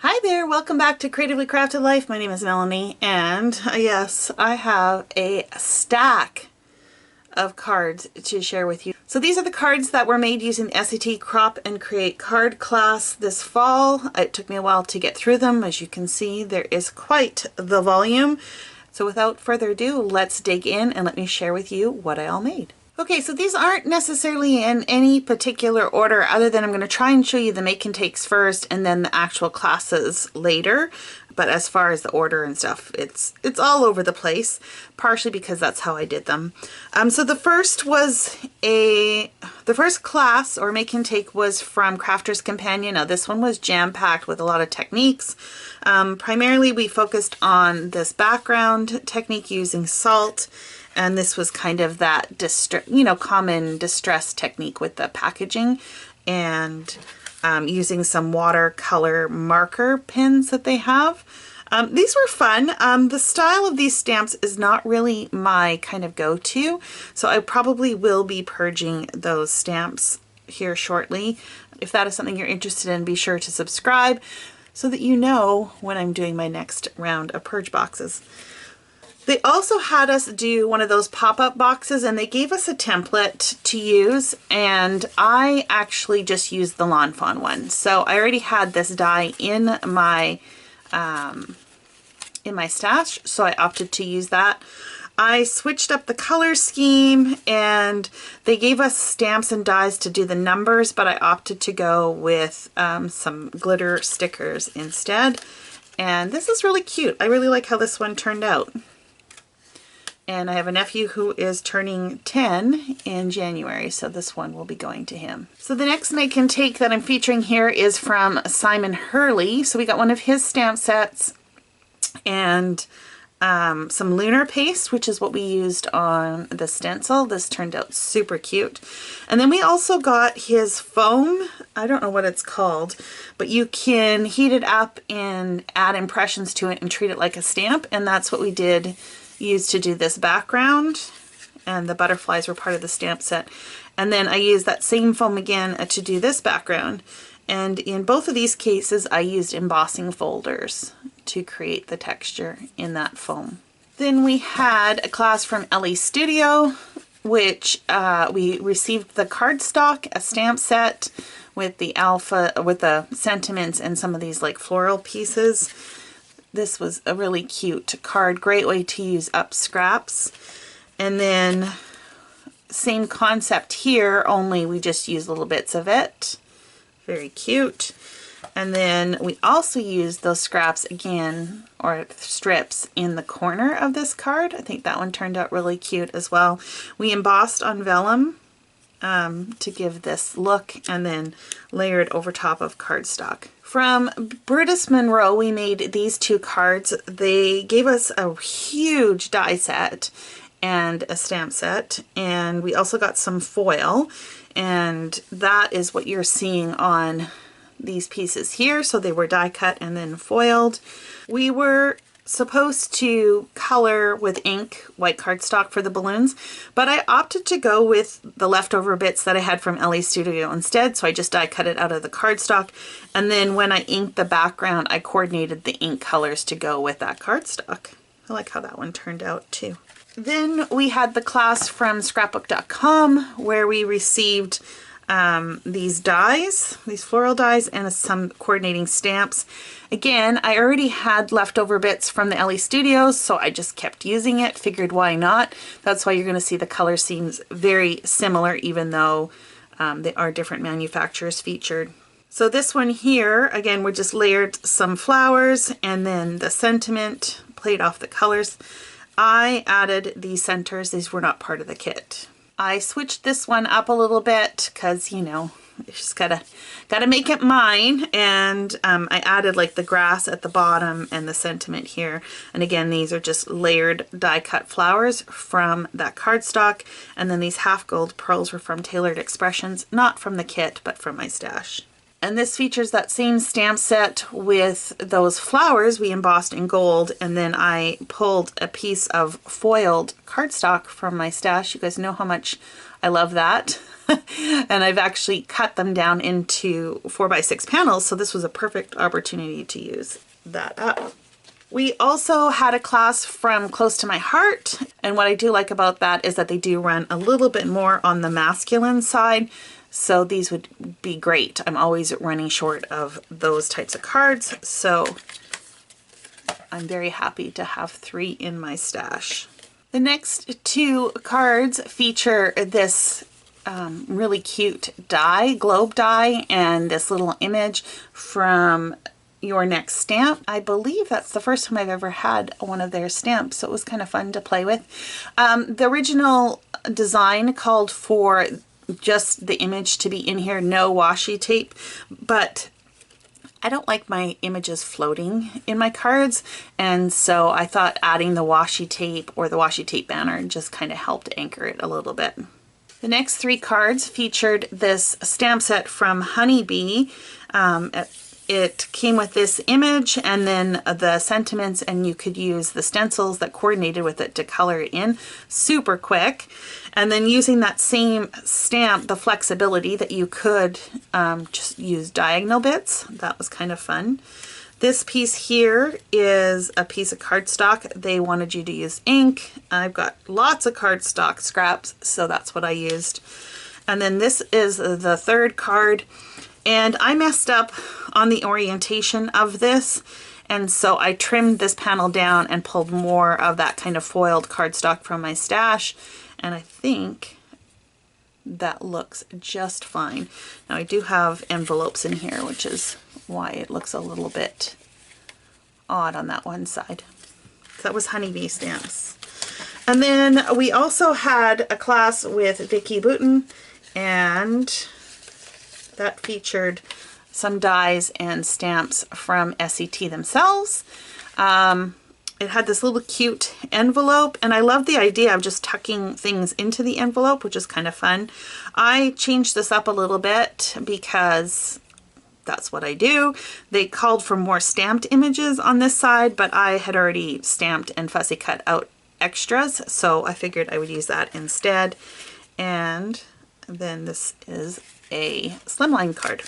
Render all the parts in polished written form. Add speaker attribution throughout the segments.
Speaker 1: Hi there, welcome back to Creatively Crafted Life. My name is Melanie, and yes, I have a stack of cards to share with you. So these are the cards that were made using the SCT Crop and Create card class this fall. It took me a while to get through them. As you can see, there is quite the volume. So without further ado, let's dig in and let me share with you what I all made. Okay, so these aren't necessarily in any particular order other than I'm going to try and show you the make and takes first and then the actual classes later. But as far as the order and stuff, it's all over the place, partially because that's how I did them. So the first class or make and take was from Crafter's Companion. Now this one was jam-packed with a lot of techniques. Primarily we focused on this background technique using salt. And this was kind of that common distress technique with the packaging and using some watercolor marker pens that they have. These were fun. The style of these stamps is not really my kind of go-to, so I probably will be purging those stamps here shortly. If that is something you're interested in, be sure to subscribe so that you know when I'm doing my next round of purge boxes. They also had us do one of those pop-up boxes, and they gave us a template to use, and I actually just used the Lawn Fawn one. So I already had this die in my stash, so I opted to use that. I switched up the color scheme, and they gave us stamps and dies to do the numbers, but I opted to go with some glitter stickers instead. And this is really cute. I really like how this one turned out. And I have a nephew who is turning 10 in January, so this one will be going to him. So the next make and take that I'm featuring here is from Simon Hurley. So we got one of his stamp sets and some lunar paste, which is what we used on the stencil. This turned out super cute. And then we also got his foam. I don't know what it's called, but you can heat it up and add impressions to it and treat it like a stamp. And that's what we did. Used to do this background, and the butterflies were part of the stamp set. And then I used that same foam again to do this background. And in both of these cases, I used embossing folders to create the texture in that foam. Then we had a class from LA Studio, which we received the cardstock, a stamp set with the sentiments and some of these like floral pieces. This was a really cute card, great way to use up scraps. And then same concept here, only we just used little bits of it. Very cute. And then we also used those scraps again, or strips, in the corner of this card. I think that one turned out really cute as well. We embossed on vellum to give this look, and then layered over top of cardstock. From Brutus Monroe, we made these two cards. They gave us a huge die set and a stamp set, and we also got some foil, and that is what you're seeing on these pieces here. So they were die cut and then foiled. We were supposed to color with ink, white cardstock for the balloons, but I opted to go with the leftover bits that I had from LA Studio instead, so I just die cut it out of the cardstock, and then when I inked the background, I coordinated the ink colors to go with that cardstock. I like how that one turned out too. Then we had the class from scrapbook.com where we received these dies, these floral dies, and some coordinating stamps. Again, I already had leftover bits from the LA Studios, so I just kept using it, figured why not. That's why you're going to see the color seems very similar, even though they are different manufacturers featured. So this one here, again, we just layered some flowers and then the sentiment, played off the colors. I added these centers. These were not part of the kit. I switched this one up a little bit because, you know, just gotta make it mine, and I added like the grass at the bottom and the sentiment here. And again, these are just layered die cut flowers from that cardstock, and then these half gold pearls were from Tailored Expressions, not from the kit but from my stash. And this features that same stamp set with those flowers we embossed in gold, and then I pulled a piece of foiled cardstock from my stash. You guys know how much I love that. And I've actually cut them down into 4x6 panels, so this was a perfect opportunity to use that up. We also had a class from Close to My Heart, and what I do like about that is that they do run a little bit more on the masculine side, so these would be great. I'm always running short of those types of cards, so I'm very happy to have 3 in my stash. The next 2 cards feature this really cute die, globe die, and this little image from Your Next Stamp. I believe that's the first time I've ever had one of their stamps, so it was kind of fun to play with. The original design called for just the image to be in here, no washi tape, but I don't like my images floating in my cards, and so I thought adding the washi tape or the washi tape banner just kind of helped anchor it a little bit. The next 3 cards featured this stamp set from Honeybee. It came with this image and then the sentiments, and you could use the stencils that coordinated with it to color it in super quick. And then using that same stamp, the flexibility that you could just use diagonal bits. That was kind of fun. This piece here is a piece of cardstock. They wanted you to use ink. I've got lots of cardstock scraps, so that's what I used. And then this is the 3rd card. And I messed up on the orientation of this, and so I trimmed this panel down and pulled more of that kind of foiled cardstock from my stash, and I think that looks just fine. Now I do have envelopes in here, which is why it looks a little bit odd on that one side. So that was Honeybee stamps. And then we also had a class with Vicki Boutin, and that featured some dies and stamps from SCT themselves. It had this little cute envelope, and I love the idea of just tucking things into the envelope, which is kind of fun. I changed this up a little bit because that's what I do. They called for more stamped images on this side, but I had already stamped and fussy cut out extras, so I figured I would use that instead. And then this is a slimline card.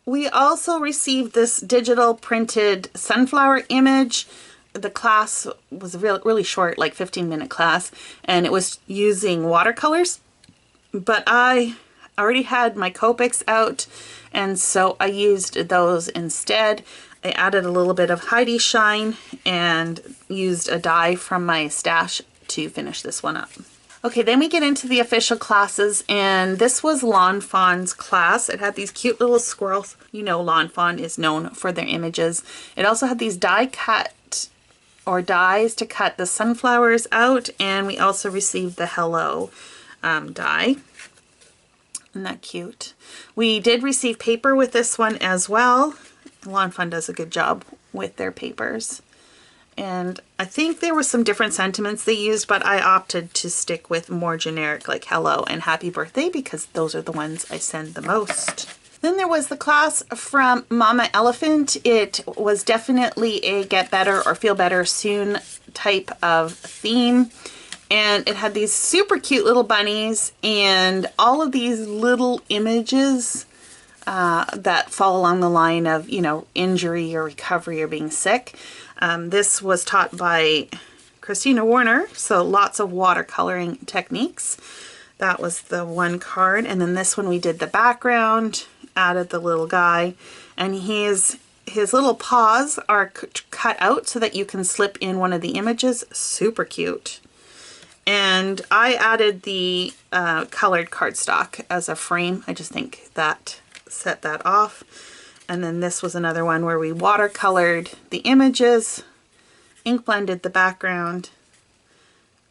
Speaker 1: We also received this digital printed sunflower image. The class was a really short, like 15-minute class, and it was using watercolors, but I already had my Copics out, and so I used those instead. I added a little bit of Heidi Shine and used a die from my stash to finish this one up. Okay, then we get into the official classes, and this was Lawn Fawn's class. It had these cute little squirrels. You know Lawn Fawn is known for their images. It also had these die cut or dies to cut the sunflowers out, and we also received the Hello die. Isn't that cute? We did receive paper with this one as well. Lawn Fawn does a good job with their papers. And I think there were some different sentiments they used, but I opted to stick with more generic like hello and happy birthday because those are the ones I send the most. Then there was the class from Mama Elephant. It was definitely a get better or feel better soon type of theme. And it had these super cute little bunnies and all of these little images that fall along the line of, you know, injury or recovery or being sick. This was taught by Christina Warner, so lots of watercoloring techniques. That was the one card. And then this one we did the background, added the little guy, and his little paws are cut out so that you can slip in one of the images. Super cute. And I added the colored cardstock as a frame. I just think that set that off. And then this was another one where we watercolored the images, ink blended the background.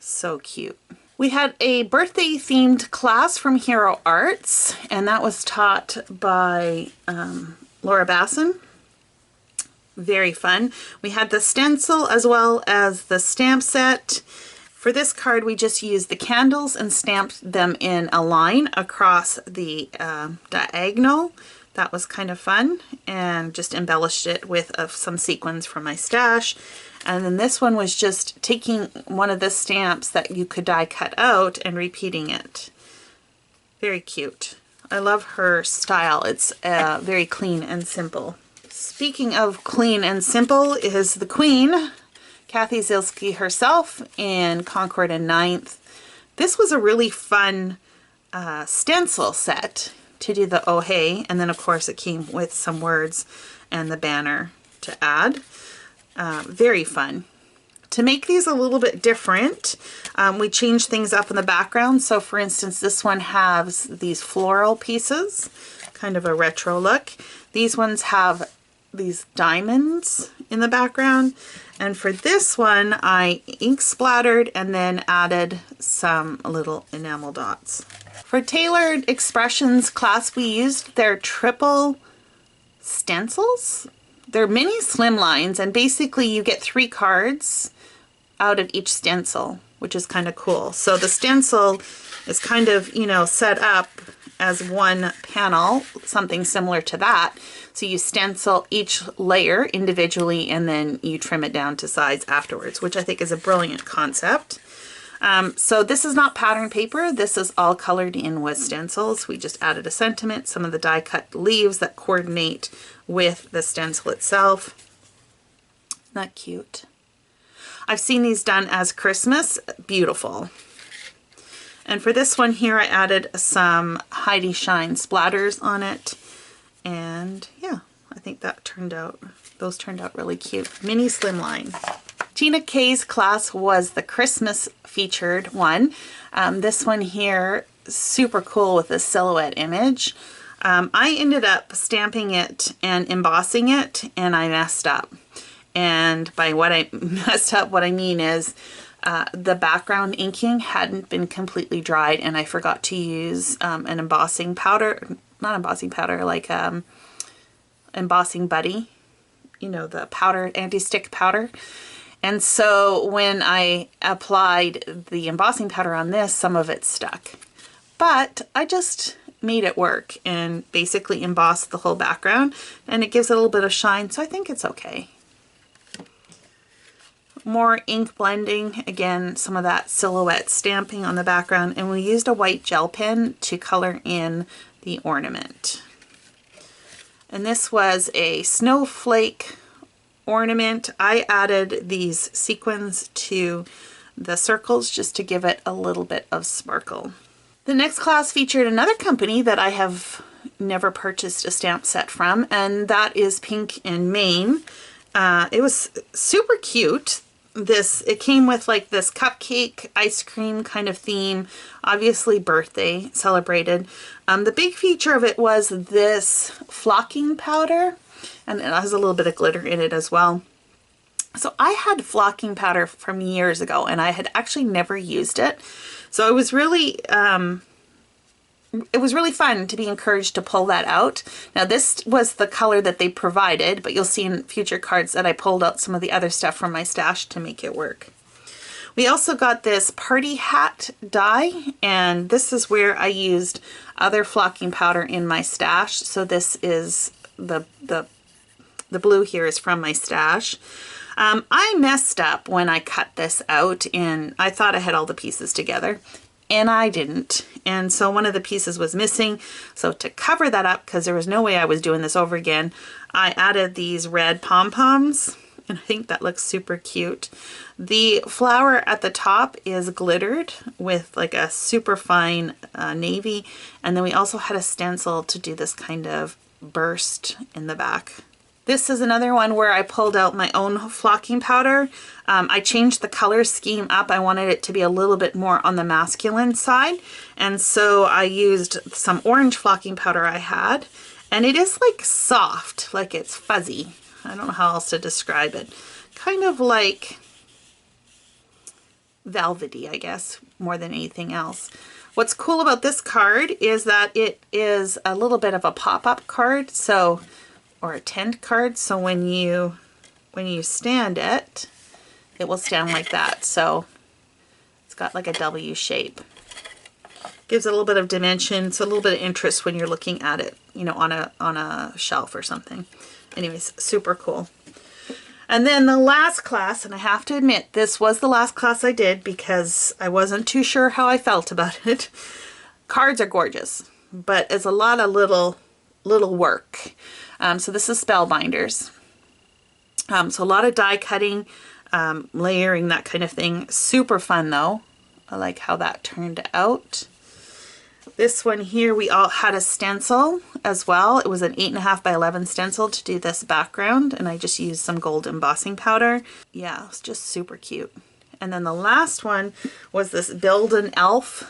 Speaker 1: So cute. We had a birthday themed class from Hero Arts, and that was taught by Laura Basson. Very fun. We had the stencil as well as the stamp set. For this card, we just used the candles and stamped them in a line across the diagonal. That was kind of fun, and just embellished it with some sequins from my stash. And then this one was just taking one of the stamps that you could die cut out and repeating it. Very cute. I love her style. It's very clean and simple. Speaking of clean and simple is the Queen, Kathy Zielski herself, in Concord and Ninth. This was a really fun stencil set to do the oh hey, and then of course it came with some words and the banner to add. Very fun. To make these a little bit different, we changed things up in the background. So for instance, this one has these floral pieces, kind of a retro look. These ones have these diamonds in the background. And for this one, I ink splattered and then added some little enamel dots. For Tailored Expressions class, we used their triple stencils. They're mini slim lines, and basically you get 3 cards out of each stencil, which is kind of cool. So the stencil is kind of, you know, set up as one panel, something similar to that. So you stencil each layer individually and then you trim it down to size afterwards, which I think is a brilliant concept. So this is not pattern paper. This is all colored in with stencils. We just added a sentiment, some of the die cut leaves that coordinate with the stencil itself. Isn't that cute? I've seen these done as Christmas. Beautiful. And for this one here, I added some Heidi Shine splatters on it. And yeah, I think that turned out, those turned out really cute. Mini slimline. Tina K's class was the Christmas featured one. This one here, super cool with a silhouette image. I ended up stamping it and embossing it, and I messed up. And by what I messed up, what I mean is the background inking hadn't been completely dried, and I forgot to use an embossing powder, not embossing powder, like embossing buddy, you know, the powder, anti-stick powder. And so when I applied the embossing powder on this, some of it stuck. But I just made it work and basically embossed the whole background, and it gives it a little bit of shine, so I think it's okay. More ink blending, again, some of that silhouette stamping on the background, and we used a white gel pen to color in the ornament. And this was a snowflake ornament. I added these sequins to the circles just to give it a little bit of sparkle. The next class featured another company that I have never purchased a stamp set from, and that is Pink and Maine. It was super cute. It came with like this cupcake ice cream kind of theme, obviously birthday celebrated. The big feature of it was this flocking powder, and it has a little bit of glitter in it as well. So I had flocking powder from years ago, and I had actually never used it. So it was really fun to be encouraged to pull that out. Now this was the color that they provided, but you'll see in future cards that I pulled out some of the other stuff from my stash to make it work. We also got this party hat die, and this is where I used other flocking powder in my stash. So this is the blue here is from my stash. I messed up when I cut this out, and I thought I had all the pieces together, and I didn't. And so one of the pieces was missing. So to cover that up, because there was no way I was doing this over again, I added these red pom-poms, and I think that looks super cute. The flower at the top is glittered with like a super fine navy, and then we also had a stencil to do this kind of burst in the back. This is another one where I pulled out my own flocking powder. I changed the color scheme up. I wanted it to be a little bit more on the masculine side. And so I used some orange flocking powder I had. And it is like soft, like it's fuzzy. I don't know how else to describe it. Kind of like velvety, I guess, more than anything else. What's cool about this card is that it is a little bit of a pop-up card. So, or a tent card, so when you stand it, it will stand like that. So it's got like a W shape. Gives it a little bit of dimension, so a little bit of interest when you're looking at it, you know, on a shelf or something. Anyways, super cool. And then the last class, and I have to admit, this was the last class I did because I wasn't too sure how I felt about it. cards are gorgeous, but it's a lot of little work. So this is Spellbinders. So a lot of die cutting, layering, that kind of thing. Super fun though. I like how that turned out. This one here, we all had a stencil as well. It was an 8.5 by 11 stencil to do this background, and I just used some gold embossing powder. Yeah, it's just super cute. And then the last one was this Build an Elf.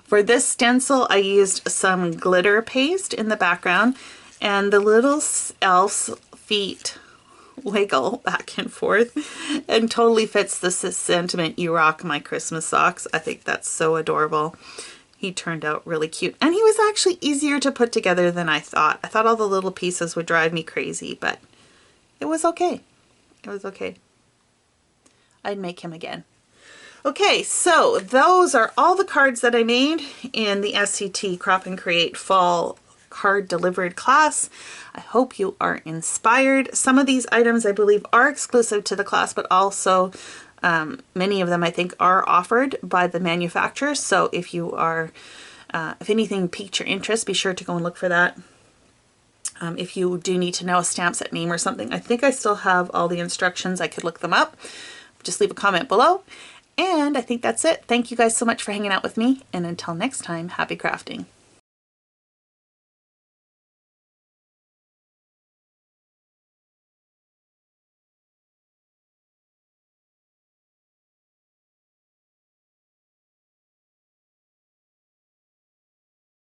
Speaker 1: For this stencil, I used some glitter paste in the background, and the little elf's feet wiggle back and forth and totally fits the sentiment, "You rock my Christmas socks." I think that's so adorable. He turned out really cute, and he was actually easier to put together than I thought. I thought all the little pieces would drive me crazy, but it was okay. It was okay. I'd make him again. Okay, so those are all the cards that I made in the SCT Crop and Create Fall Card Delivered class. I hope you are inspired. Some of these items I believe are exclusive to the class, but also many of them I think are offered by the manufacturers. So if you are, if anything piqued your interest, be sure to go and look for that. If you do need to know a stamp set name or something, I think I still have all the instructions. I could look them up. Just leave a comment below. And I think that's it. Thank you guys so much for hanging out with me. And until next time, happy crafting.